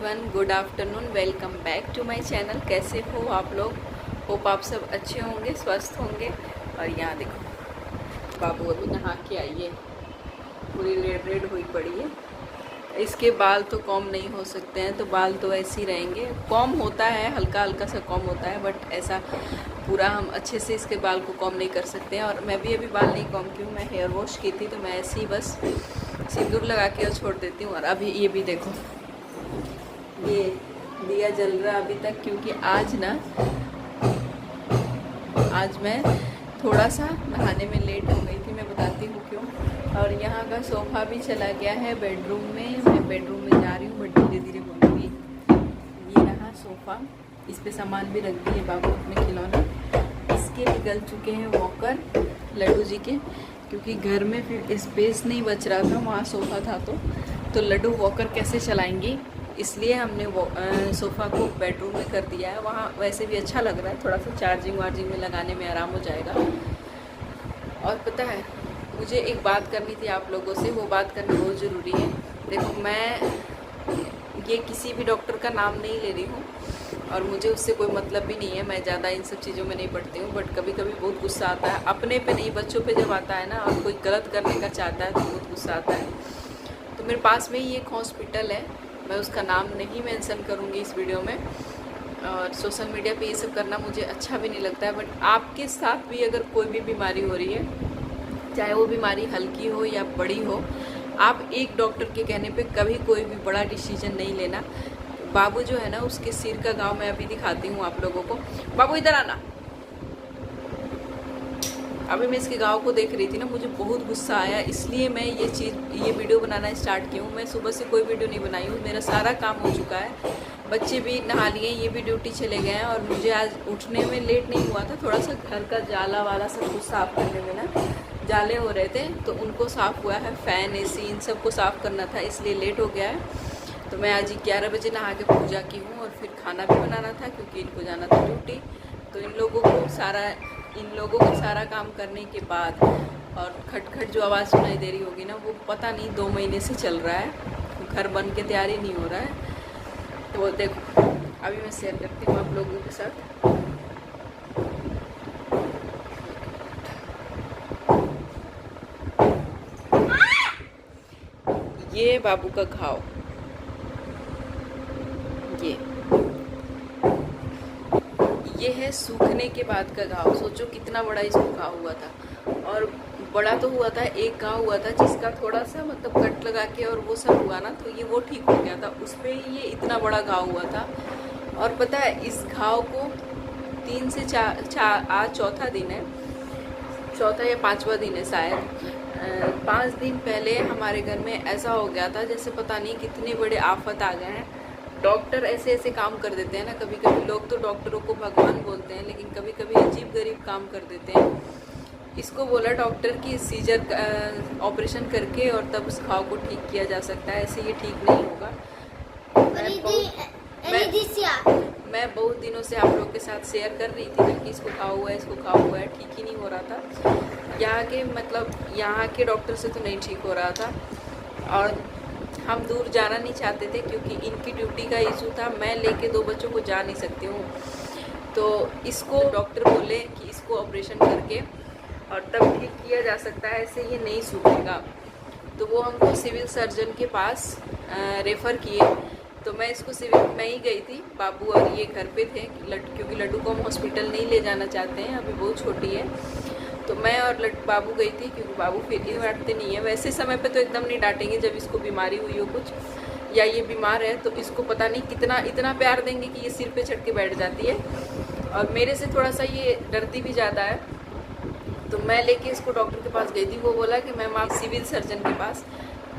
Everyone, good afternoon. Welcome back to my channel. कैसे हो आप लोग? होप आप सब अच्छे होंगे, स्वस्थ होंगे। और यहाँ देखो, बाबू अभी नहा के आई है, पूरी रेड रेड हुई पड़ी है। इसके बाल तो कॉम नहीं हो सकते हैं, तो बाल तो ऐसे ही रहेंगे। कॉम होता है, हल्का हल्का सा कॉम होता है, बट ऐसा पूरा हम अच्छे से इसके बाल को कॉम नहीं कर सकते हैं। और मैं भी अभी बाल नहीं कॉम की हूँ, मैं हेयर वॉश की थी, तो मैं ऐसे ही बस सिंदूर लगा के और छोड़ देती हूँ। और अभी ये भी देखो, ये दिया जल रहा अभी तक, क्योंकि आज मैं थोड़ा सा नहाने में लेट हो गई थी। मैं बताती हूँ क्यों। और यहाँ का सोफ़ा भी चला गया है बेडरूम में। मैं बेडरूम में जा रही हूँ, बट धीरे धीरे बोलूँगी। ये रहा सोफ़ा, इस पे सामान भी रख दिए बाबू अपने खिलौने। इसके भी गल चुके हैं वॉकर लड्डू जी के, क्योंकि घर में फिर स्पेस नहीं बच रहा था, वहाँ सोफ़ा था तो लड्डू वॉकर कैसे चलाएंगी, इसलिए हमने वो सोफ़ा को बेडरूम में कर दिया है। वहाँ वैसे भी अच्छा लग रहा है, थोड़ा सा चार्जिंग वार्जिंग में लगाने में आराम हो जाएगा। और पता है, मुझे एक बात करनी थी आप लोगों से, वो बात करना बहुत ज़रूरी है। देखो, मैं ये किसी भी डॉक्टर का नाम नहीं ले रही हूँ और मुझे उससे कोई मतलब भी नहीं है। मैं ज़्यादा इन सब चीज़ों में नहीं पढ़ती हूँ, बट कभी कभी बहुत गुस्सा आता है अपने पे नहीं, बच्चों पे जब आता है ना, और कोई गलत करने का चाहता है तो बहुत गुस्सा आता है। तो मेरे पास में ही एक हॉस्पिटल है, मैं उसका नाम नहीं मेंशन करूँगी इस वीडियो में। और सोशल मीडिया पे ये सब करना मुझे अच्छा भी नहीं लगता है। बट आपके साथ भी अगर कोई भी बीमारी हो रही है, चाहे वो बीमारी हल्की हो या बड़ी हो, आप एक डॉक्टर के कहने पे कभी कोई भी बड़ा डिसीजन नहीं लेना। बाबू जो है ना, उसके सिर का घाव मैं अभी दिखाती हूँ आप लोगों को। बाबू इधर आना। अभी मैं इसके गाँव को देख रही थी ना, मुझे बहुत गुस्सा आया, इसलिए मैं ये वीडियो बनाना स्टार्ट की हूँ। मैं सुबह से कोई वीडियो नहीं बनाई हूँ, मेरा सारा काम हो चुका है, बच्चे भी नहा लिए, ये भी ड्यूटी चले गए हैं। और मुझे आज उठने में लेट नहीं हुआ था, थोड़ा सा घर का जाला वाला सब कुछ साफ़ करने में ना जाले हो रहे थे, तो उनको साफ़ हुआ है। फ़ैन, एसी, इन सब को साफ़ करना था, इसलिए लेट हो गया है। तो मैं आज 11 बजे नहा के पूजा की हूँ, और फिर खाना भी बनाना था क्योंकि इनको जाना था ड्यूटी। तो इन लोगों को सारा काम करने के बाद, और खटखट जो आवाज़ सुनाई दे रही होगी ना, वो पता नहीं 2 महीने से चल रहा है, घर बन के तैयार ही नहीं हो रहा है। तो वो देखो, अभी मैं शेयर करती हूँ आप लोगों के साथ। ये बाबू का घाव, ये है सूखने के बाद का घाव। सोचो कितना बड़ा इसको घाव हुआ था। और बड़ा तो हुआ था, एक घाव हुआ था जिसका थोड़ा सा मतलब कट लगा के और वो सब हुआ ना, तो ये वो ठीक हो गया था। उस पर ये इतना बड़ा घाव हुआ था। और पता है, इस घाव को 3 से 4 आज चौथा दिन है, चौथा या 5वां दिन है शायद। 5 दिन पहले हमारे घर में ऐसा हो गया था जैसे पता नहीं कितने बड़े आफत आ गए हैं। डॉक्टर ऐसे ऐसे काम कर देते हैं ना, कभी कभी लोग तो डॉक्टरों को भगवान बोलते हैं, लेकिन कभी कभी अजीब गरीब काम कर देते हैं। इसको बोला डॉक्टर कि सीजर ऑपरेशन करके और तब उस घाव को ठीक किया जा सकता है, ऐसे ये ठीक नहीं होगा। मैं बहुत दिनों से आप लोगों के साथ शेयर कर रही थी ना कि इसको घाव हुआ है, इसको घाव हुआ है, ठीक ही नहीं हो रहा था। यहाँ के डॉक्टर से तो नहीं ठीक हो रहा था। और हम दूर जाना नहीं चाहते थे क्योंकि इनकी ड्यूटी का इशू था, मैं लेके 2 बच्चों को जा नहीं सकती हूँ। तो इसको डॉक्टर बोले कि इसको ऑपरेशन करके और तब ठीक किया जा सकता है, ऐसे ये नहीं सूखेगा। तो वो हमको सिविल सर्जन के पास रेफ़र किए। तो मैं ही गई थी, बाबू और ये घर पे थे, क्योंकि लड्डू को हम हॉस्पिटल नहीं ले जाना चाहते हैं, अभी बहुत छोटी है। तो मैं और बाबू गई थी, क्योंकि बाबू फिर ही डांटते नहीं है। वैसे समय पे तो एकदम नहीं डांटेंगे, जब इसको बीमारी हुई हो कुछ या ये बीमार है तो इसको पता नहीं इतना प्यार देंगे कि ये सिर पे चढ़ के बैठ जाती है। और मेरे से थोड़ा सा ये डरती भी ज़्यादा है। तो मैं लेके इसको डॉक्टर के पास गई थी, वो बोला कि मैम आप सिविल सर्जन के पास।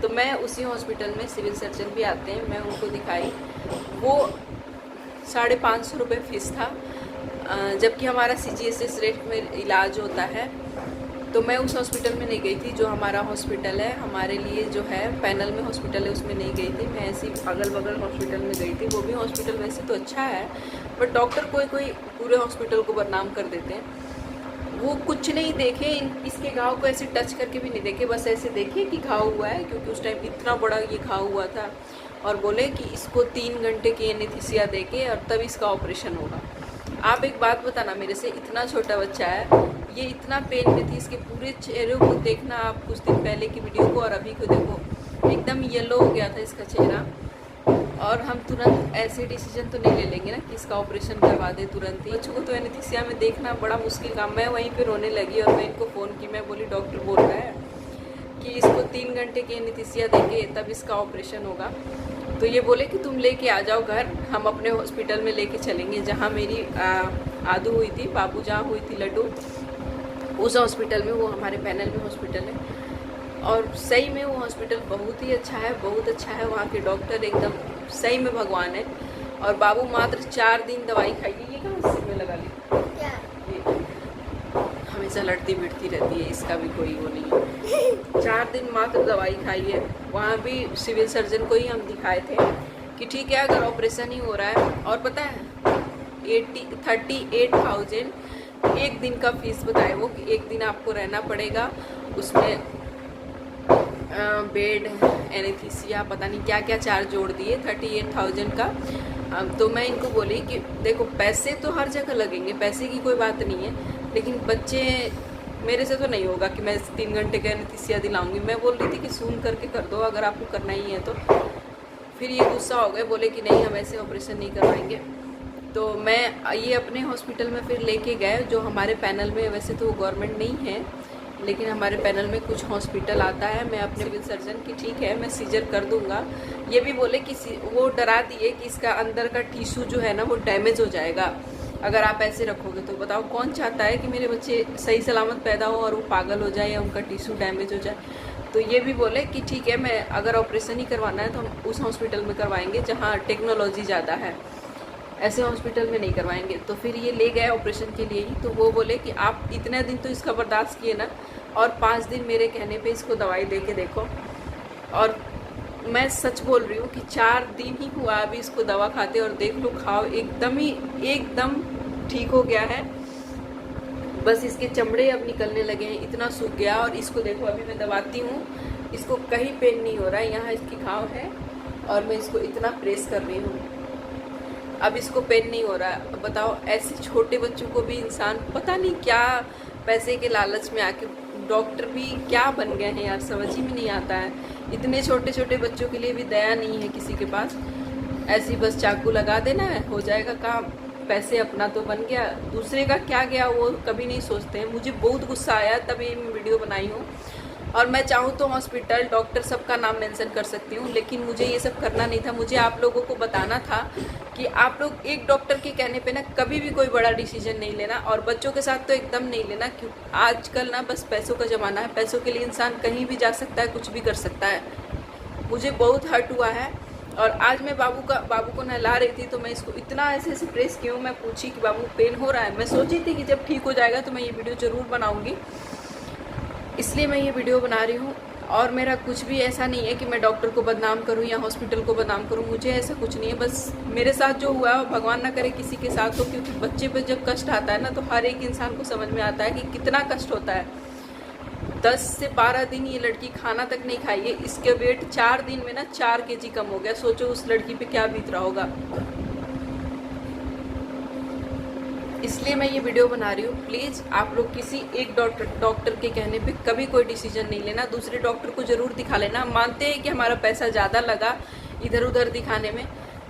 तो मैं उसी हॉस्पिटल में सिविल सर्जन भी आते हैं, मैं उनको दिखाई। वो 550 रुपये फ़ीस था, जबकि हमारा CGHS रेट में इलाज होता है। तो मैं उस हॉस्पिटल में नहीं गई थी, जो हमारा हॉस्पिटल है हमारे लिए, जो है पैनल में हॉस्पिटल है, उसमें नहीं गई थी। मैं ऐसी अगल बगल हॉस्पिटल में गई थी। वो भी हॉस्पिटल वैसे तो अच्छा है, बट डॉक्टर कोई पूरे हॉस्पिटल को बदनाम कर देते हैं। वो कुछ नहीं देखे, इसके घाव को ऐसे टच करके भी नहीं देखे, बस ऐसे देखे कि घाव हुआ है, क्योंकि उस टाइम इतना बड़ा ये घाव हुआ था। और बोले कि इसको 3 घंटे की एनेस्थीसिया देके और तब इसका ऑपरेशन होगा। आप एक बात बताना मेरे से, इतना छोटा बच्चा है, ये इतना पेन में थी, इसके पूरे चेहरे को देखना आप कुछ दिन पहले की वीडियो को और अभी को देखो, एकदम येलो हो गया था इसका चेहरा। और हम तुरंत ऐसे डिसीजन तो नहीं ले लेंगे ना कि इसका ऑपरेशन करवा दे तुरंत ही। बच्चों को तो एनेस्थीसिया में देखना बड़ा मुश्किल काम। मैं वहीं पे रोने लगी और मैं इनको फ़ोन की, मैं बोली डॉक्टर बोल रहा है कि इसको 3 घंटे की एनेस्थीसिया देंगे तब इसका ऑपरेशन होगा। तो ये बोले कि तुम लेके आ जाओ घर, हम अपने हॉस्पिटल में लेके चलेंगे जहाँ मेरी आदू हुई थी, बाबू जहाँ हुई थी लड्डू, उस हॉस्पिटल में। वो हमारे पैनल में हॉस्पिटल है और सही में वो हॉस्पिटल बहुत ही अच्छा है, बहुत अच्छा है। वहाँ के डॉक्टर एकदम सही में भगवान है। और बाबू मात्र 4 दिन दवाई खाइए। ये कहाँ सिर में लगा ली, हमेशा लड़ती बिड़ती रहती है, इसका भी कोई वो नहीं है। 4 दिन मात्र दवाई खाई है। वहाँ भी सिविल सर्जन को ही हम दिखाए थे कि ठीक है अगर ऑपरेशन ही हो रहा है। और पता है 38,000 एक दिन का फीस बताए वो, कि एक दिन आपको रहना पड़ेगा, उसमें बेड, एनेस्थीसिया, पता नहीं क्या क्या चार्ज जोड़ दिए 38,000 का। तो मैं इनको बोली कि देखो पैसे तो हर जगह लगेंगे, पैसे की कोई बात नहीं है, लेकिन बच्चे मेरे से तो नहीं होगा कि मैं 3 घंटे का एनेस्थीसिया दिलाऊंगी। मैं बोल रही थी कि सुन करके कर दो अगर आपको करना ही है तो। फिर ये गुस्सा हो गए, बोले कि नहीं हम ऐसे ऑपरेशन नहीं करवाएंगे। तो मैं ये अपने हॉस्पिटल में फिर लेके गए, जो हमारे पैनल में, वैसे तो वो गवर्नमेंट नहीं है लेकिन हमारे पैनल में कुछ हॉस्पिटल आता है। मैं अपने सिविल सर्जन की ठीक है मैं सीजर कर दूंगा। ये भी बोले कि वो डरा दिए कि इसका अंदर का टिश्यू जो है ना वो डैमेज हो जाएगा अगर आप ऐसे रखोगे। तो बताओ कौन चाहता है कि मेरे बच्चे सही सलामत पैदा हो और वो पागल हो जाए या उनका टिश्यू डैमेज हो जाए। तो ये भी बोले कि ठीक है मैं अगर ऑपरेशन ही करवाना है तो हम उस हॉस्पिटल में करवाएंगे जहाँ टेक्नोलॉजी ज़्यादा है, ऐसे हॉस्पिटल में नहीं करवाएंगे। तो फिर ये ले गए ऑपरेशन के लिए ही। तो वो बोले कि आप इतने दिन तो इसका बर्दाश्त किए ना, और 5 दिन मेरे कहने पे इसको दवाई दे के देखो। और मैं सच बोल रही हूँ कि 4 दिन ही हुआ अभी इसको दवा खाते, और देख लो खाओ एकदम ठीक हो गया है। बस इसके चमड़े अब निकलने लगे हैं, इतना सूख गया। और इसको देखो अभी मैं दबाती हूँ, इसको कहीं पेन नहीं हो रहा है, यहाँ इसकी घाव है और मैं इसको इतना प्रेस कर रही हूँ, अब इसको पेन नहीं हो रहा है। बताओ ऐसे छोटे बच्चों को भी इंसान पता नहीं क्या पैसे के लालच में आके डॉक्टर भी क्या बन गए हैं यार, समझ ही में नहीं आता है। इतने छोटे छोटे बच्चों के लिए भी दया नहीं है किसी के पास। ऐसी बस चाकू लगा देना है, हो जाएगा काम, पैसे अपना तो बन गया, दूसरे का क्या गया वो कभी नहीं सोचते हैं। मुझे बहुत गुस्सा आया तभी मैं वीडियो बनाई हूँ। और मैं चाहूँ तो हॉस्पिटल, डॉक्टर सबका नाम मेंशन कर सकती हूँ, लेकिन मुझे ये सब करना नहीं था। मुझे आप लोगों को बताना था कि आप लोग एक डॉक्टर के कहने पे ना कभी भी कोई बड़ा डिसीजन नहीं लेना, और बच्चों के साथ तो एकदम नहीं लेना। क्यों आजकल ना बस पैसों का ज़माना है, पैसों के लिए इंसान कहीं भी जा सकता है, कुछ भी कर सकता है। मुझे बहुत हर्ट हुआ है। और आज मैं बाबू को नहला रही थी तो मैं इसको इतना ऐसे प्रेस की हूँ। मैं पूछी कि बाबू पेन हो रहा है, मैं सोची थी कि जब ठीक हो जाएगा तो मैं ये वीडियो ज़रूर बनाऊँगी, इसलिए मैं ये वीडियो बना रही हूँ। और मेरा कुछ भी ऐसा नहीं है कि मैं डॉक्टर को बदनाम करूँ या हॉस्पिटल को बदनाम करूँ, मुझे ऐसा कुछ नहीं है। बस मेरे साथ जो हुआ भगवान ना करे किसी के साथ हो, क्योंकि बच्चे पे जब कष्ट आता है ना तो हर एक इंसान को समझ में आता है कि कितना कष्ट होता है। 10 से 12 दिन ये लड़की खाना तक नहीं खाई है, इसके वेट 4 दिन में ना 4 kg कम हो गया। सोचो उस लड़की पे क्या बीत रहा होगा। इसलिए मैं ये वीडियो बना रही हूँ। प्लीज़ आप लोग किसी एक डॉक्टर के कहने पे कभी कोई डिसीजन नहीं लेना, दूसरे डॉक्टर को ज़रूर दिखा लेना। मानते हैं कि हमारा पैसा ज़्यादा लगा इधर उधर दिखाने में,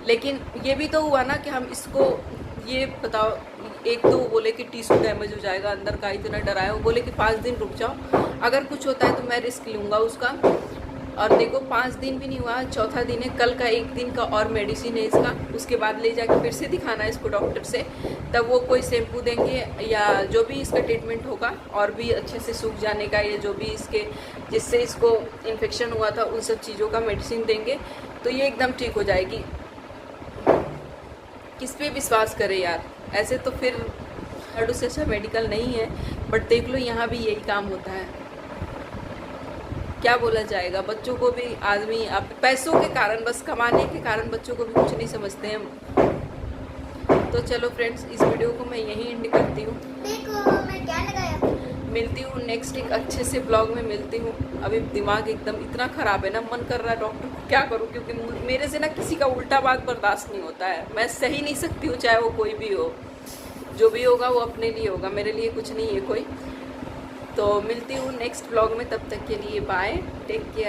लेकिन ये भी तो हुआ ना कि हम इसको ये बताओ, एक तो वो बोले कि टिश्यू डैमेज हो जाएगा अंदर का, इतना डराया। वो बोले कि 5 दिन रुक जाओ, अगर कुछ होता है तो मैं रिस्क लूँगा उसका। और देखो 5 दिन भी नहीं हुआ, चौथा दिन है, कल का 1 दिन का और मेडिसिन है इसका। उसके बाद ले जाके फिर से दिखाना है इसको डॉक्टर से, तब वो कोई शैम्पू देंगे या जो भी इसका ट्रीटमेंट होगा और भी अच्छे से सूख जाने का, या जो भी इसके जिससे इसको इन्फेक्शन हुआ था उन सब चीज़ों का मेडिसिन देंगे तो ये एकदम ठीक हो जाएगी। किस पे विश्वास करे यार, ऐसे तो फिर लड्डू से अच्छा मेडिकल नहीं है। बट देख लो यहाँ भी यही काम होता है, क्या बोला जाएगा। बच्चों को भी आदमी अब पैसों के कारण, बस कमाने के कारण बच्चों को भी कुछ नहीं समझते हैं। तो चलो फ्रेंड्स, इस वीडियो को मैं यहीं एंड करती हूँ। देखो मैं क्या लगाया। मिलती हूँ नेक्स्ट एक अच्छे से ब्लॉग में मिलती हूँ। अभी दिमाग एकदम इतना ख़राब है ना, मन कर रहा है डॉक्टर को क्या करूँ, क्योंकि मेरे से ना किसी का उल्टा बात बर्दाश्त नहीं होता है। मैं सही नहीं सकती हूँ, चाहे वो कोई भी हो। जो भी होगा वो अपने लिए होगा, मेरे लिए कुछ नहीं है कोई। तो मिलती हूँ नेक्स्ट ब्लॉग में, तब तक के लिए बाय, टेक केयर।